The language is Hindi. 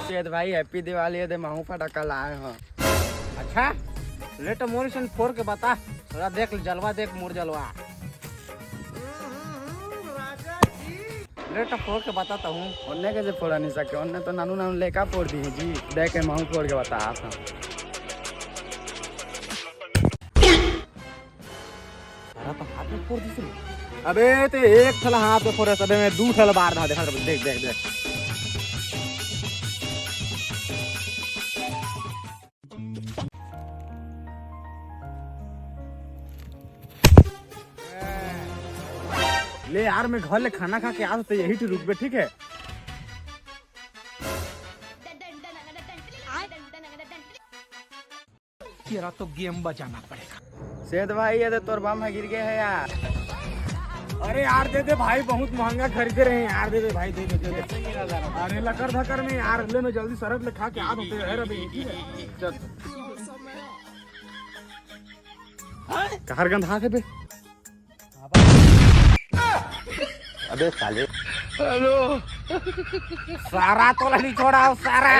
सेठ भाई हैप्पी दिवाली दे महू फटाका लाए हो। अच्छा ले तो मोर सन फोड़ के बता, थोड़ा देख जलवा, देख मोर जलवा ले तो फोड़ के बताता हूँ। उन्ने कैसे फोड़ा नहीं सके, उन्ने तो नानू नानू लेका फोड़ दी है जी। देख के महू फोड़ के बता था। सारा तो हाथ में फोड़ दी। अबे ते एक थला हाथ में फोड़े, तबे मैं दू थला बार था। देखा देख देख देख ले यार, मैं घर ले खाना खा के आ तो यही तो रुक बे, ठीक है? तेरा तो गेम बजाना पड़ेगा। सेठ भाई ये तो तोर बम गिर गए है यार। अरे यार दे दे भाई, बहुत महंगा खरीद रहे हैं यार, दे दे भाई, दे दे। अरे लकर धकर में यार, ले मैं जल्दी सरक ले खा के आ होते है अभी, ठीक है? चल कहर गंध हाथ है बे। अबे साले हेलो सारा तो नहीं छोड़ा सारा।